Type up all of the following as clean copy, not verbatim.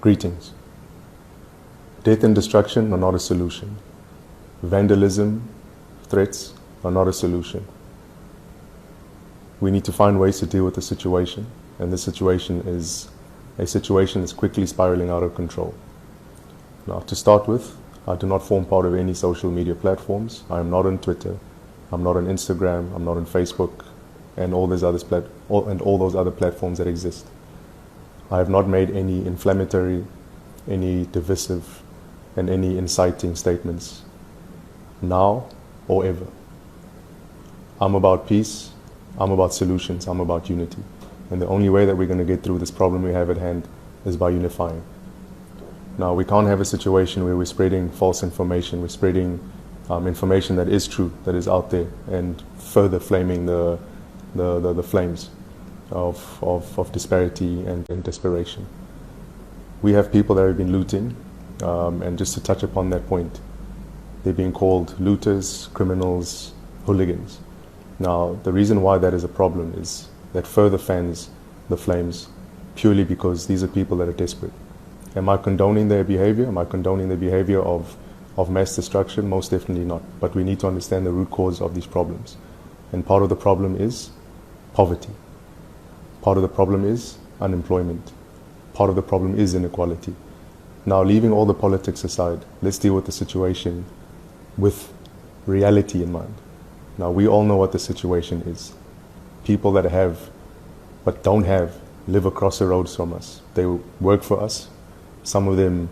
Greetings. Death and destruction are not a solution. Vandalism, threats are not a solution. We need to find ways to deal with the situation, and this situation is a situation that's quickly spiraling out of control. Now, to start with, I do not form part of any social media platforms. I am not on Twitter, I'm not on Instagram, I'm not on Facebook, and all those other platforms that exist. I have not made any inflammatory, any divisive, and any inciting statements, now or ever. I'm about peace, I'm about solutions, I'm about unity. And the only way that we're going to get through this problem we have at hand is by unifying. Now, we can't have a situation where we're spreading false information, we're spreading information that is true, that is out there, and further flaming the flames of disparity and desperation. We have people that have been looting, and just to touch upon that point, they're being called looters, criminals, hooligans. Now, the reason why that is a problem is that further fans the flames purely because these are people that are desperate. Am I condoning their behavior? Am I condoning the behavior of mass destruction? Most definitely not. But we need to understand the root cause of these problems. And part of the problem is poverty. Part of the problem is unemployment. Part of the problem is inequality. Now, leaving all the politics aside, let's deal with the situation with reality in mind. Now, we all know what the situation is. People that have but don't have live across the roads from us. They work for us. Some of them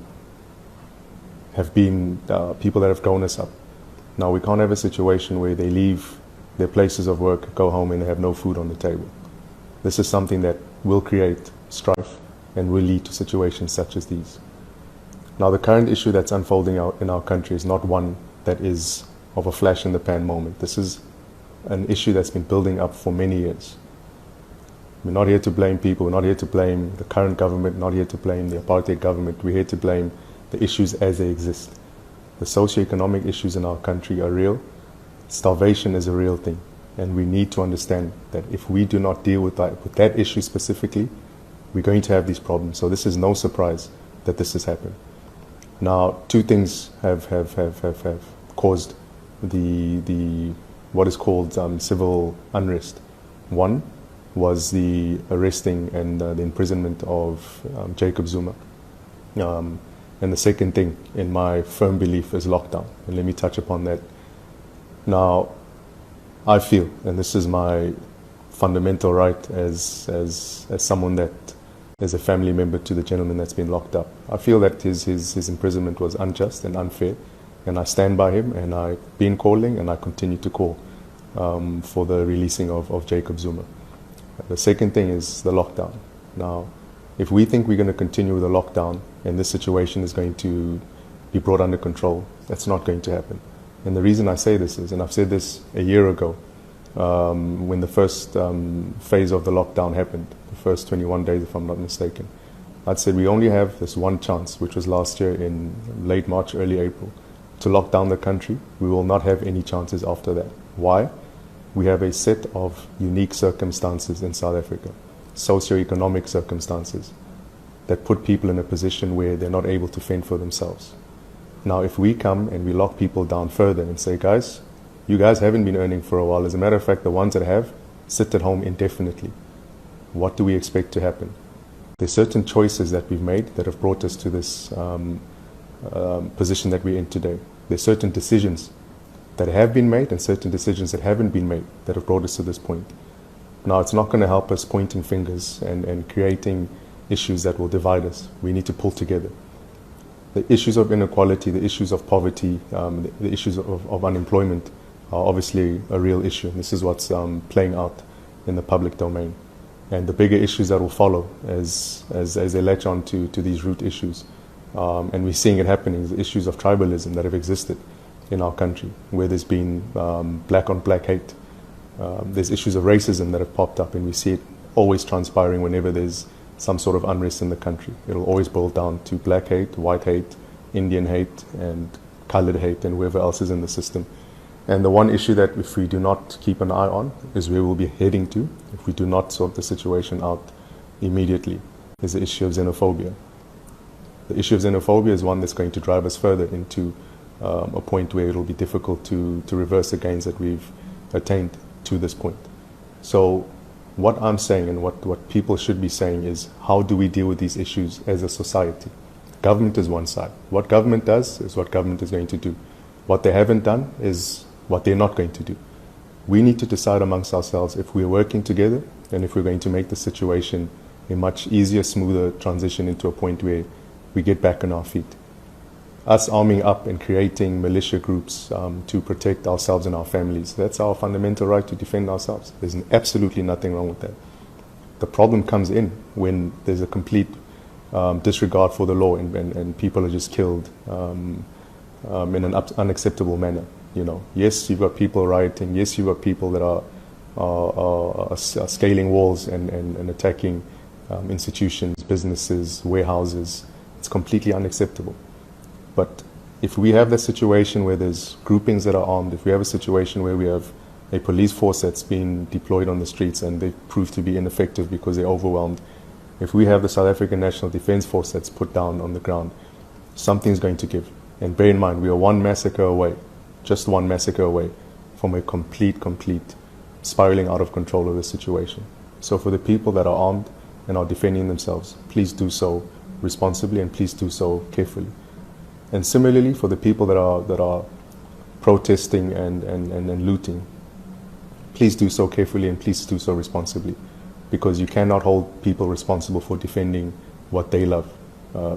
have been people that have grown us up. Now, we can't have a situation where they leave their places of work, go home, and they have no food on the table. This is something that will create strife and will lead to situations such as these. Now, the current issue that's unfolding out in our country is not one that is of a flash in the pan moment. This is an issue that's been building up for many years. We're not here to blame people, we're not here to blame the current government, not here to blame the apartheid government, we're here to blame the issues as they exist. The socioeconomic issues in our country are real. Starvation is a real thing, and we need to understand that if we do not deal with that issue specifically, we're going to have these problems. So this is no surprise that this has happened. Now, two things have caused the what is called civil unrest. One was the arresting and the imprisonment of Jacob Zuma. And the second thing, in my firm belief, is lockdown. And let me touch upon that. Now, I feel, and this is my fundamental right as someone that is a family member to the gentleman that's been locked up, I feel that his imprisonment was unjust and unfair, and I stand by him, and I've been calling, and I continue to call for the releasing of Jacob Zuma. The second thing is the lockdown. Now, if we think we're going to continue with the lockdown and this situation is going to be brought under control, that's not going to happen. And the reason I say this is, and I've said this a year ago, when the first phase of the lockdown happened, the first 21 days, if I'm not mistaken, I'd said we only have this one chance, which was last year in late March, early April, to lock down the country. We will not have any chances after that. Why? We have a set of unique circumstances in South Africa, socioeconomic circumstances, that put people in a position where they're not able to fend for themselves. Now, if we come and we lock people down further and say, guys, you guys haven't been earning for a while. As a matter of fact, the ones that have, sit at home indefinitely. What do we expect to happen? There's certain choices that we've made that have brought us to this position that we're in today. There's certain decisions that have been made and certain decisions that haven't been made that have brought us to this point. Now, it's not going to help us pointing fingers and creating issues that will divide us. We need to pull together. The issues of inequality, the issues of poverty, the issues of unemployment are obviously a real issue. This is what's playing out in the public domain. And the bigger issues that will follow as they latch on to these root issues, and we're seeing it happening, the issues of tribalism that have existed in our country, where there's been black on black hate. There's issues of racism that have popped up, and we see it always transpiring whenever there's some sort of unrest in the country. It'll always boil down to black hate, white hate, Indian hate, and colored hate, and whoever else is in the system. And the one issue that if we do not keep an eye on is where we'll be heading to if we do not sort the situation out immediately, is the issue of xenophobia. The issue of xenophobia is one that's going to drive us further into a point where it'll be difficult to reverse the gains that we've attained to this point. So what I'm saying and what people should be saying is, how do we deal with these issues as a society? Government is one side. What government does is what government is going to do. What they haven't done is what they're not going to do. We need to decide amongst ourselves if we're working together and if we're going to make the situation a much easier, smoother transition into a point where we get back on our feet. Us arming up and creating militia groups to protect ourselves and our families, that's our fundamental right to defend ourselves. There's absolutely nothing wrong with that. The problem comes in when there's a complete disregard for the law and people are just killed in an unacceptable manner. You know, yes, you've got people rioting. Yes, you've got people that are scaling walls and attacking institutions, businesses, warehouses. It's completely unacceptable. But if we have that situation where there's groupings that are armed, if we have a situation where we have a police force that's been deployed on the streets and they prove to be ineffective because they're overwhelmed, if we have the South African National Defence Force that's put down on the ground, something's going to give. And bear in mind, we are one massacre away, just one massacre away from a complete spiraling out of control of the situation. So for the people that are armed and are defending themselves, please do so responsibly and please do so carefully. And similarly, for the people that are protesting and looting, please do so carefully and please do so responsibly, because you cannot hold people responsible for defending what they love.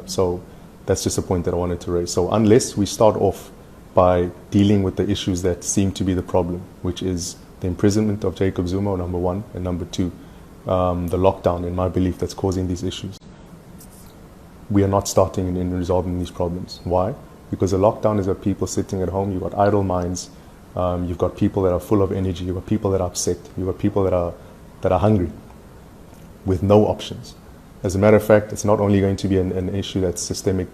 So that's just a point that I wanted to raise. So unless we start off by dealing with the issues that seem to be the problem, which is the imprisonment of Jacob Zuma, number one, and number two, the lockdown, in my belief, that's causing these issues, we are not starting in resolving these problems. Why? Because a lockdown is about people sitting at home. You've got idle minds. You've got people that are full of energy. You've got people that are upset. You've got people that are hungry with no options. As a matter of fact, it's not only going to be an issue that's systemic,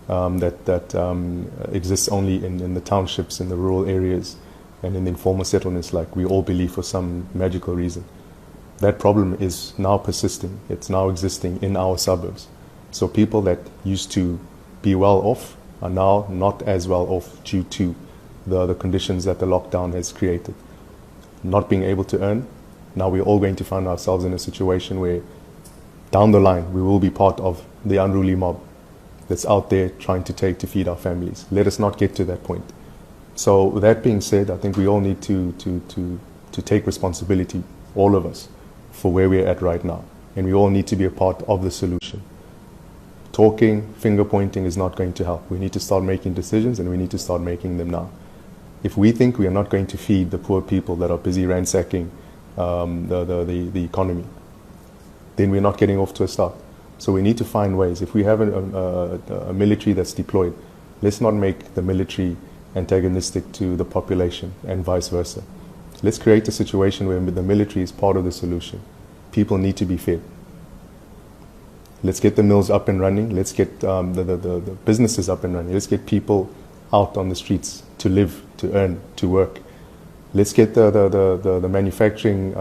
that exists only in the townships, in the rural areas, and in the informal settlements, like we all believe for some magical reason. That problem is now persisting. It's now existing in our suburbs. So people that used to be well off are now not as well off due to the conditions that the lockdown has created. Not being able to earn, now we're all going to find ourselves in a situation where down the line we will be part of the unruly mob that's out there trying to feed our families. Let us not get to that point. So that being said, I think we all need to take responsibility, all of us, for where we're at right now. And we all need to be a part of the solution. Talking, finger pointing is not going to help. We need to start making decisions, and we need to start making them now. If we think we are not going to feed the poor people that are busy ransacking the economy, then we're not getting off to a start. So we need to find ways. If we have a military that's deployed, let's not make the military antagonistic to the population and vice versa. Let's create a situation where the military is part of the solution. People need to be fed. Let's get the mills up and running. Let's get the businesses up and running. Let's get people out on the streets to live, to earn, to work. Let's get the manufacturing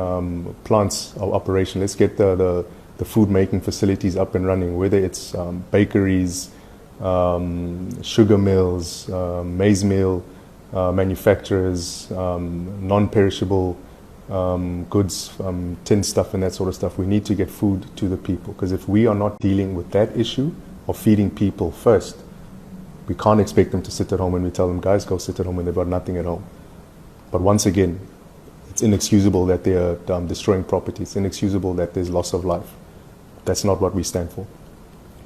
plants of operation. Let's get the food making facilities up and running, whether it's bakeries, sugar mills, maize meal manufacturers, non-perishable goods, tin stuff and that sort of stuff. We need to get food to the people, because if we are not dealing with that issue of feeding people first, we can't expect them to sit at home when we tell them, guys, go sit at home when they've got nothing at home. But once again, it's inexcusable that they are destroying property. It's inexcusable that there's loss of life. That's not what we stand for.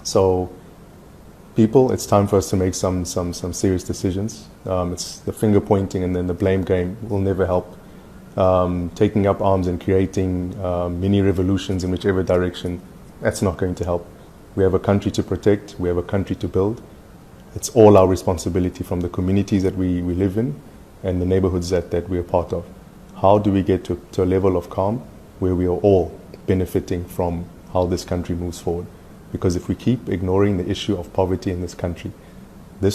So people, it's time for us to make some serious decisions. It's the finger pointing and then the blame game will never help. Taking up arms and creating mini revolutions in whichever direction, that's not going to help. We have a country to protect. We have a country to build. It's all our responsibility, from the communities that we live in and the neighborhoods that we are part of. How do we get to a level of calm where we are all benefiting from how this country moves forward? Because if we keep ignoring the issue of poverty in this country,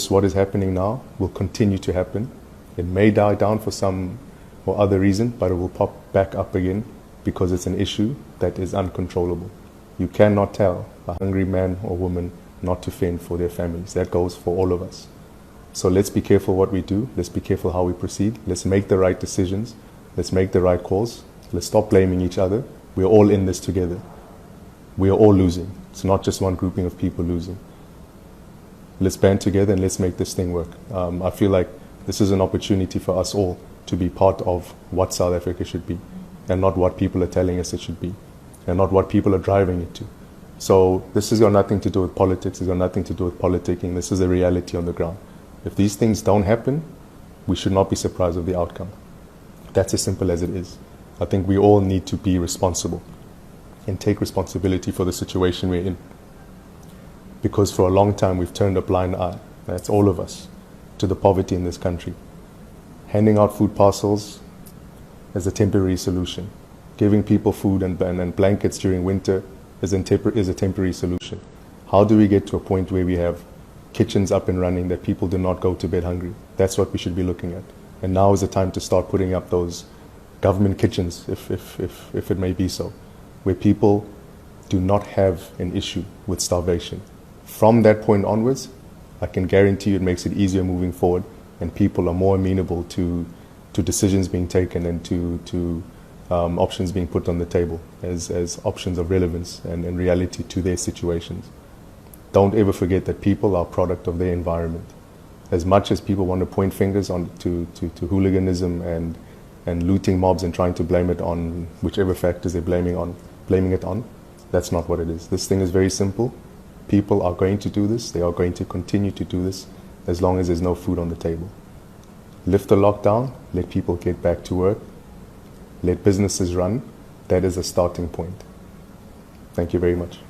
what is happening now will continue to happen. It may die down for some or other reason, but it will pop back up again because it's an issue that is uncontrollable. You cannot tell a hungry man or woman not to fend for their families. That goes for all of us. So let's be careful what we do. Let's be careful how we proceed. Let's make the right decisions. Let's make the right calls. Let's stop blaming each other. We're all in this together. We are all losing. It's not just one grouping of people losing. Let's band together and let's make this thing work. I feel like this is an opportunity for us all to be part of what South Africa should be, and not what people are telling us it should be, and not what people are driving it to. So this has got nothing to do with politics. It's got nothing to do with politicking. This is a reality on the ground. If these things don't happen, we should not be surprised with the outcome. That's as simple as it is. I think we all need to be responsible and take responsibility for the situation we're in. Because for a long time we've turned a blind eye, that's all of us, to the poverty in this country. Handing out food parcels as a temporary solution. Giving people food and blankets during winter is a temporary solution. How do we get to a point where we have kitchens up and running that people do not go to bed hungry? That's what we should be looking at. And now is the time to start putting up those government kitchens, if it may be so, where people do not have an issue with starvation. From that point onwards, I can guarantee you it makes it easier moving forward, and people are more amenable to decisions being taken and to options being put on the table as options of relevance and reality to their situations. Don't ever forget that people are a product of their environment. As much as people want to point fingers to hooliganism and looting mobs and trying to blame it on whichever factors they're blaming it on, that's not what it is. This thing is very simple. People are going to do this. They are going to continue to do this as long as there's no food on the table. Lift the lockdown, let people get back to work, let businesses run. That is a starting point. Thank you very much.